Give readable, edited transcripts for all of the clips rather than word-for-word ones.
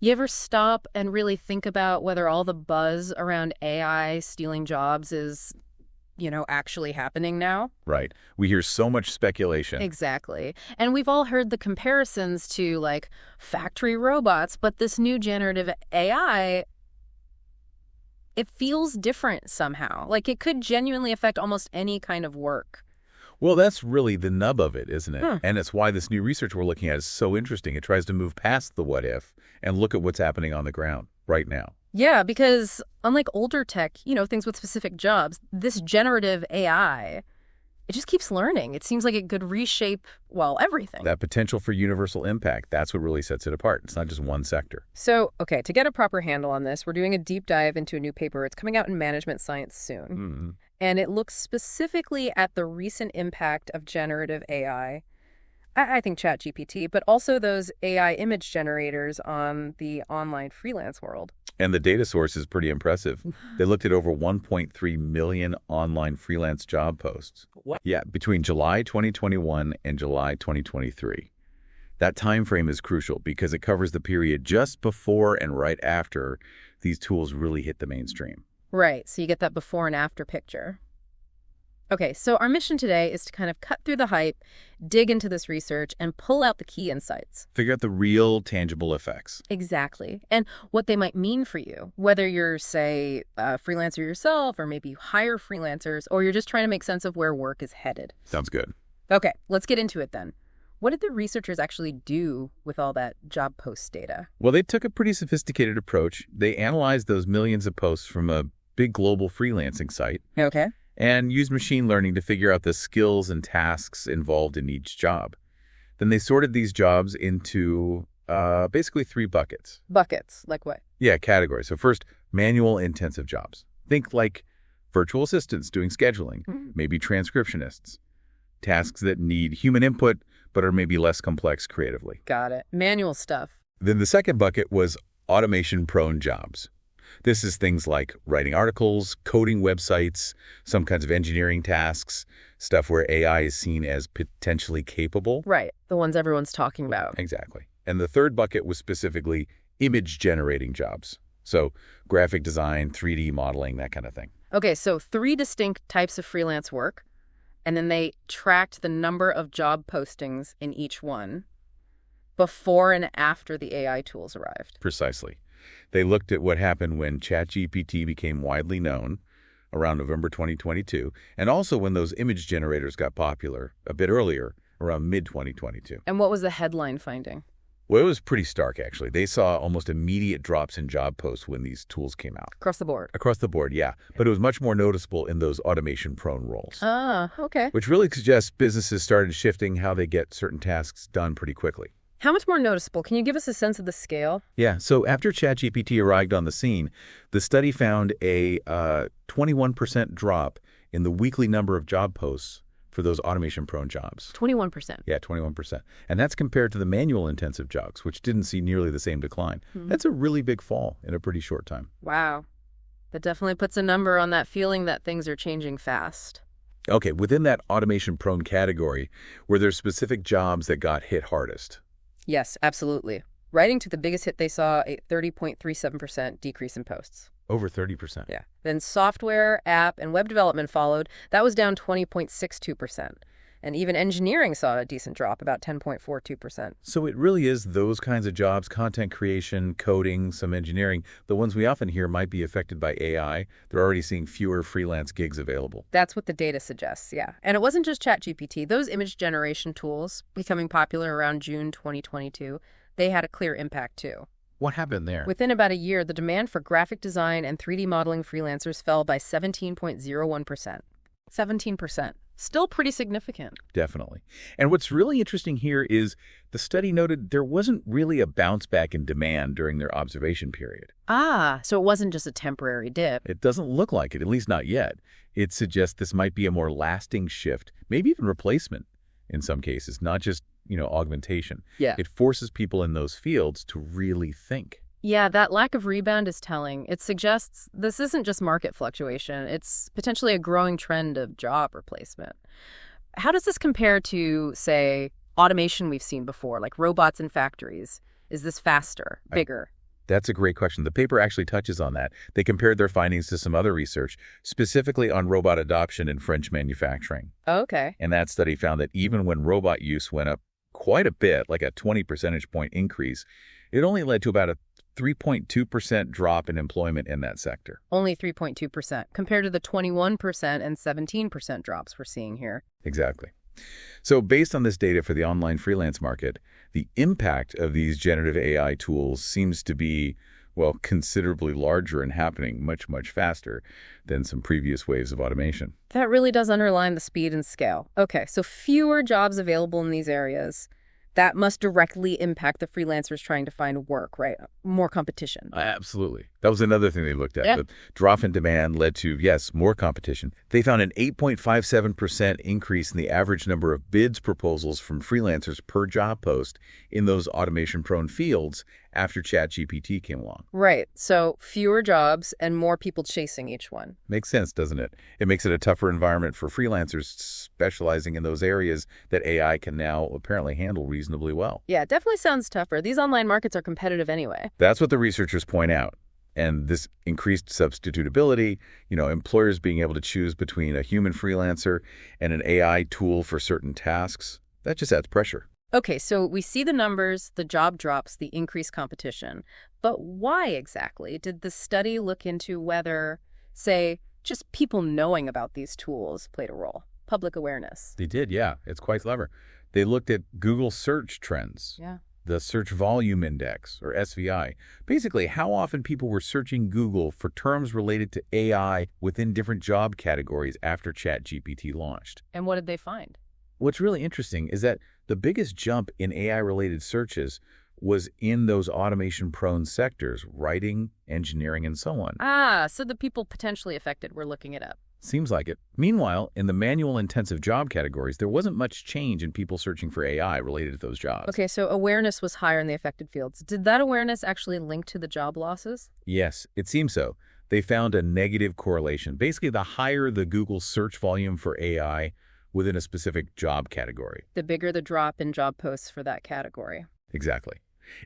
You ever stop and really think about whether all the buzz around AI stealing jobs is, actually happening now? Right. We hear so much speculation. Exactly. And we've all heard the comparisons to, like, factory robots, but this new generative AI, it feels different somehow. Like it could genuinely affect almost any kind of work. Well, that's really the nub of it, isn't it? Hmm. And it's why this new research we're looking at is so interesting. It tries to move past the what if and look at what's happening on the ground right now. Yeah, because unlike older tech, things with specific jobs, this generative AI, it just keeps learning. It seems like it could reshape, well, everything. That potential for universal impact, that's what really sets it apart. It's not just one sector. So, okay, to get a proper handle on this, we're doing a deep dive into a new paper. It's coming out in Management Science soon. Mm-hmm. And it looks specifically at the recent impact of generative AI. I think ChatGPT, but also those AI image generators on the online freelance world. And the data source is pretty impressive. They looked at over 1.3 million online freelance job posts. What? Yeah, between July 2021 and July 2023. That time frame is crucial because it covers the period just before and right after these tools really hit the mainstream. Right, so you get that before and after picture. Okay, so our mission today is to kind of cut through the hype, dig into this research, and pull out the key insights. Figure out the real tangible effects. Exactly. And what they might mean for you, whether you're, say, a freelancer yourself, or maybe you hire freelancers, or you're just trying to make sense of where work is headed. Sounds good. Okay, let's get into it then. What did the researchers actually do with all that job post data? Well, they took a pretty sophisticated approach. They analyzed those millions of posts from a big global freelancing site. Okay. And used machine learning to figure out the skills and tasks involved in each job. Then they sorted these jobs into basically 3 buckets. Buckets, like what? Yeah, categories. So first, manual intensive jobs. Think like virtual assistants doing scheduling, maybe transcriptionists. Tasks that need human input but are maybe less complex creatively. Got it. Manual stuff. Then the second bucket was automation-prone jobs. This is things like writing articles, coding websites, some kinds of engineering tasks, stuff where AI is seen as potentially capable. Right, the ones everyone's talking about. Exactly. And the third bucket was specifically image-generating jobs. So graphic design, 3D modeling, that kind of thing. Okay, so 3 distinct types of freelance work, and then they tracked the number of job postings in each one before and after the AI tools arrived. Precisely. They looked at what happened when ChatGPT became widely known around November 2022, and also when those image generators got popular a bit earlier, around mid-2022. And what was the headline finding? Well, it was pretty stark, actually. They saw almost immediate drops in job posts when these tools came out. Across the board? Across the board, yeah. But it was much more noticeable in those automation-prone roles. Ah, okay. Which really suggests businesses started shifting how they get certain tasks done pretty quickly. How much more noticeable? Can you give us a sense of the scale? Yeah, so after ChatGPT arrived on the scene, the study found a 21% drop in the weekly number of job posts for those automation-prone jobs. 21%. Yeah, 21%. And that's compared to the manual-intensive jobs, which didn't see nearly the same decline. That's a really big fall in a pretty short time. Wow. That definitely puts a number on that feeling that things are changing fast. Okay, within that automation-prone category, were there specific jobs that got hit hardest? Yes, absolutely. Writing took the biggest hit. They saw a 30.37% decrease in posts. Over 30%. Yeah. Then software, app, and web development followed. That was down 20.62%. And even engineering saw a decent drop, about 10.42%. So it really is those kinds of jobs, content creation, coding, some engineering, the ones we often hear might be affected by AI. They're already seeing fewer freelance gigs available. That's what the data suggests, yeah. And it wasn't just ChatGPT. Those image generation tools becoming popular around June 2022, they had a clear impact too. What happened there? Within about a year, the demand for graphic design and 3D modeling freelancers fell by 17.01%. 17%. Still pretty significant. Definitely. And what's really interesting here is the study noted there wasn't really a bounce back in demand during their observation period. Ah, so it wasn't just a temporary dip. It doesn't look like it, at least not yet. It suggests this might be a more lasting shift, maybe even replacement in some cases, not just, augmentation. Yeah. It forces people in those fields to really think. Yeah, that lack of rebound is telling. It suggests this isn't just market fluctuation. It's potentially a growing trend of job replacement. How does this compare to, say, automation we've seen before, like robots in factories? Is this faster, bigger? That's a great question. The paper actually touches on that. They compared their findings to some other research, specifically on robot adoption in French manufacturing. Okay. And that study found that even when robot use went up quite a bit, like a 20 percentage point increase, it only led to about a 3.2% drop in employment in that sector. Only 3.2% compared to the 21% and 17% drops we're seeing here. Exactly. So based on this data for the online freelance market, the impact of these generative AI tools seems to be, well, considerably larger and happening much, much faster than some previous waves of automation. That really does underline the speed and scale. Okay, so fewer jobs available in these areas. That must directly impact the freelancers trying to find work, right? More competition. Absolutely. That was another thing they looked at. Yeah. The drop in demand led to, yes, more competition. They found an 8.57% increase in the average number of bids proposals from freelancers per job post in those automation-prone fields after ChatGPT came along. Right. So fewer jobs and more people chasing each one. Makes sense, doesn't it? It makes it a tougher environment for freelancers specializing in those areas that AI can now apparently handle reasonably well. Yeah, it definitely sounds tougher. These online markets are competitive anyway. That's what the researchers point out. And this increased substitutability, employers being able to choose between a human freelancer and an AI tool for certain tasks, that just adds pressure. Okay, so we see the numbers, the job drops, the increased competition. But why exactly? Did the study look into whether, say, just people knowing about these tools played a role? Public awareness. They did, yeah. It's quite clever. They looked at Google search trends. Yeah. The Search Volume Index, or SVI. Basically, how often people were searching Google for terms related to AI within different job categories after ChatGPT launched. And what did they find? What's really interesting is that the biggest jump in AI-related searches was in those automation-prone sectors, writing, engineering, and so on. So the people potentially affected were looking it up. Seems like it. Meanwhile, in the manual-intensive job categories, there wasn't much change in people searching for AI related to those jobs. Okay, so awareness was higher in the affected fields. Did that awareness actually link to the job losses? Yes, it seems so. They found a negative correlation. Basically, the higher the Google search volume for AI within a specific job category, The bigger the drop in job posts for that category. Exactly.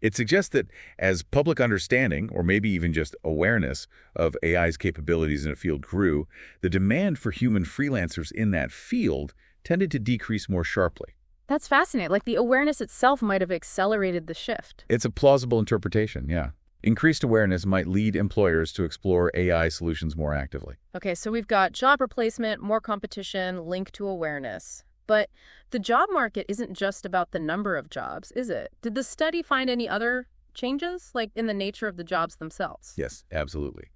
It suggests that as public understanding, or maybe even just awareness, of AI's capabilities in a field grew, the demand for human freelancers in that field tended to decrease more sharply. That's fascinating. Like the awareness itself might have accelerated the shift. It's a plausible interpretation, yeah. Increased awareness might lead employers to explore AI solutions more actively. Okay, so we've got job replacement, more competition, link to awareness. But the job market isn't just about the number of jobs, is it? Did the study find any other changes, like in the nature of the jobs themselves? Yes, absolutely.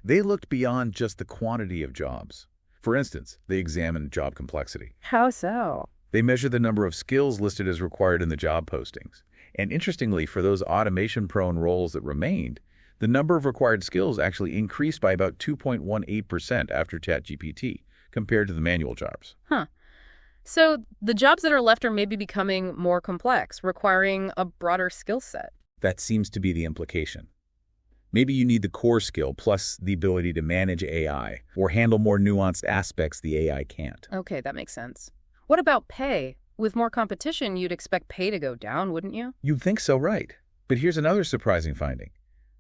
They looked beyond just the quantity of jobs. For instance, they examined job complexity. How so? They measured the number of skills listed as required in the job postings. And interestingly, for those automation-prone roles that remained, the number of required skills actually increased by about 2.18% after ChatGPT compared to the manual jobs. Huh. So the jobs that are left are maybe becoming more complex, requiring a broader skill set. That seems to be the implication. Maybe you need the core skill plus the ability to manage AI or handle more nuanced aspects the AI can't. Okay, that makes sense. What about pay? With more competition, you'd expect pay to go down, wouldn't you? You'd think so, right? But here's another surprising finding.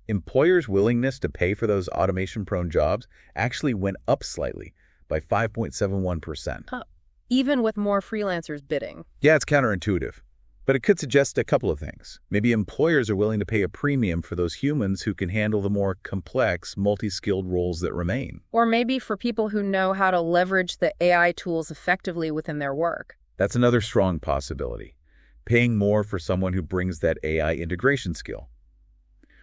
Employers' willingness to pay for those automation-prone jobs actually went up slightly by 5.71%. Even with more freelancers bidding. Yeah, it's counterintuitive, but it could suggest a couple of things. Maybe employers are willing to pay a premium for those humans who can handle the more complex, multi-skilled roles that remain. Or maybe for people who know how to leverage the AI tools effectively within their work. That's another strong possibility. Paying more for someone who brings that AI integration skill.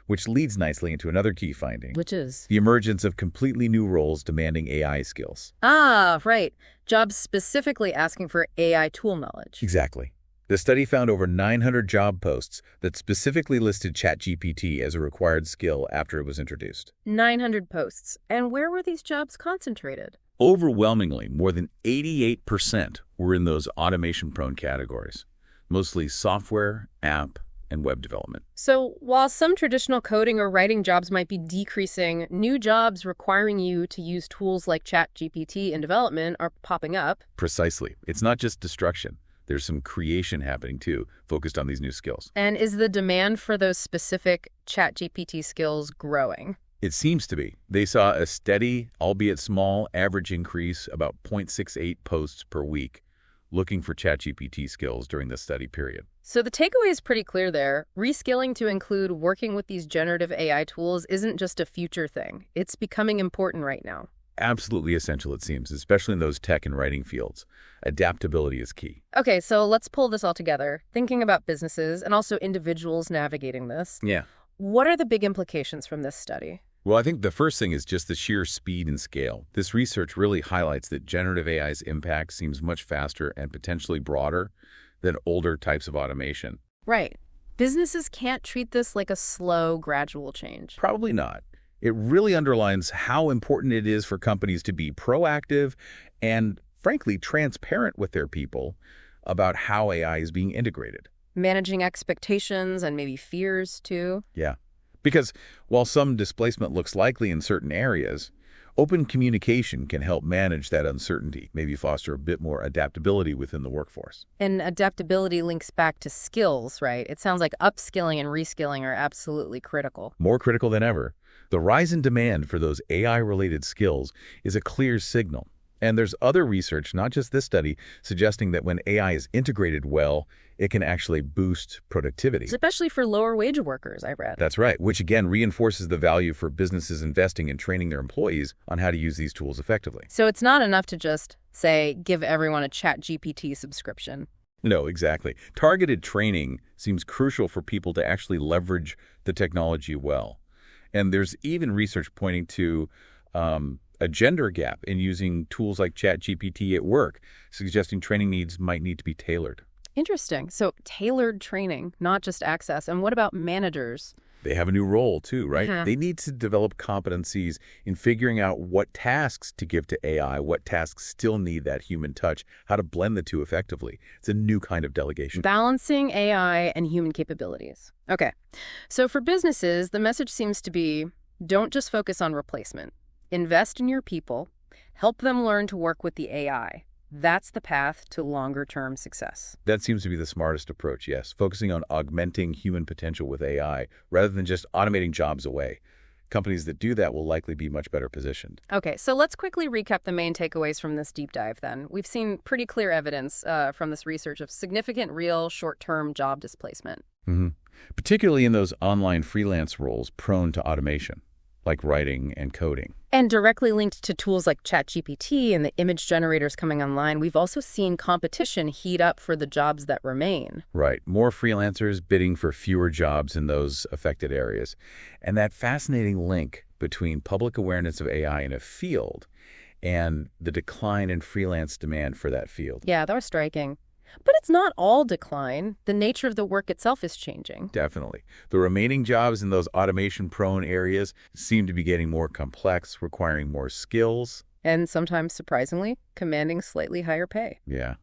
Which leads nicely into another key finding. Which is? The emergence of completely new roles demanding AI skills. Right. Jobs specifically asking for AI tool knowledge. Exactly. The study found over 900 job posts that specifically listed ChatGPT as a required skill after it was introduced. 900 posts. And where were these jobs concentrated? Overwhelmingly, more than 88% were in those automation-prone categories, mostly software, app, and web development. So while some traditional coding or writing jobs might be decreasing, new jobs requiring you to use tools like ChatGPT in development are popping up. Precisely. It's not just destruction, There's some creation happening, too, focused on these new skills. And is the demand for those specific ChatGPT skills growing? It seems to be. They saw a steady, albeit small, average increase, about 0.68 posts per week, looking for ChatGPT skills during the study period. So the takeaway is pretty clear there. Reskilling to include working with these generative AI tools isn't just a future thing. It's becoming important right now. Absolutely essential, it seems, especially in those tech and writing fields. Adaptability is key. Okay, so let's pull this all together. Thinking about businesses and also individuals navigating this. Yeah. What are the big implications from this study? Well, I think the first thing is just the sheer speed and scale. This research really highlights that generative AI's impact seems much faster and potentially broader than older types of automation. Right. Businesses can't treat this like a slow, gradual change. Probably not. It really underlines how important it is for companies to be proactive and, frankly, transparent with their people about how AI is being integrated. Managing expectations and maybe fears, too. Yeah. Because while some displacement looks likely in certain areas, open communication can help manage that uncertainty, maybe foster a bit more adaptability within the workforce. And adaptability links back to skills, right? It sounds like upskilling and reskilling are absolutely critical. More critical than ever, the rise in demand for those AI-related skills is a clear signal. And there's other research, not just this study, suggesting that when AI is integrated well, it can actually boost productivity. Especially for lower wage workers, I read. That's right, which again reinforces the value for businesses investing in training their employees on how to use these tools effectively. So it's not enough to just, say, give everyone a ChatGPT subscription. No, exactly. Targeted training seems crucial for people to actually leverage the technology well. And there's even research pointing to a gender gap in using tools like ChatGPT at work, suggesting training needs might need to be tailored. Interesting. So tailored training, not just access. And what about managers? They have a new role, too, right? Yeah. They need to develop competencies in figuring out what tasks to give to AI, what tasks still need that human touch, how to blend the two effectively. It's a new kind of delegation. Balancing AI and human capabilities. Okay. So for businesses, the message seems to be, don't just focus on replacement. Invest in your people. Help them learn to work with the AI. That's the path to longer-term success. That seems to be the smartest approach, yes, focusing on augmenting human potential with AI rather than just automating jobs away. Companies that do that will likely be much better positioned. Okay, so let's quickly recap the main takeaways from this deep dive then. We've seen pretty clear evidence from this research of significant real short-term job displacement. Particularly in those online freelance roles prone to automation, like writing and coding. And directly linked to tools like ChatGPT and the image generators coming online, we've also seen competition heat up for the jobs that remain. Right. More freelancers bidding for fewer jobs in those affected areas. And that fascinating link between public awareness of AI in a field and the decline in freelance demand for that field. Yeah, that was striking. But it's not all decline. The nature of the work itself is changing. Definitely. The remaining jobs in those automation-prone areas seem to be getting more complex, requiring more skills. And sometimes, surprisingly, commanding slightly higher pay. Yeah.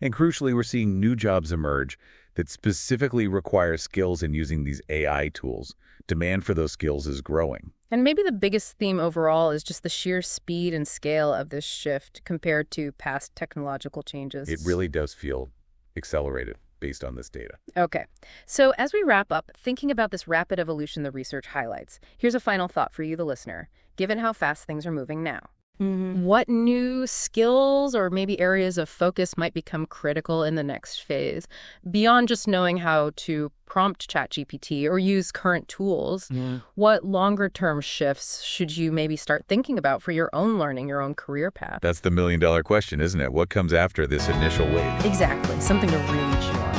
And crucially, we're seeing new jobs emerge that specifically require skills in using these AI tools. Demand for those skills is growing. And maybe the biggest theme overall is just the sheer speed and scale of this shift compared to past technological changes. It really does feel accelerated based on this data. Okay. So as we wrap up, thinking about this rapid evolution the research highlights, here's a final thought for you, the listener, given how fast things are moving now. What new skills or maybe areas of focus might become critical in the next phase, beyond just knowing how to prompt ChatGPT or use current tools? What longer-term shifts should you maybe start thinking about for your own learning, your own career path? That's the million-dollar question, isn't it? What comes after this initial wave? Exactly. Something to really chew on.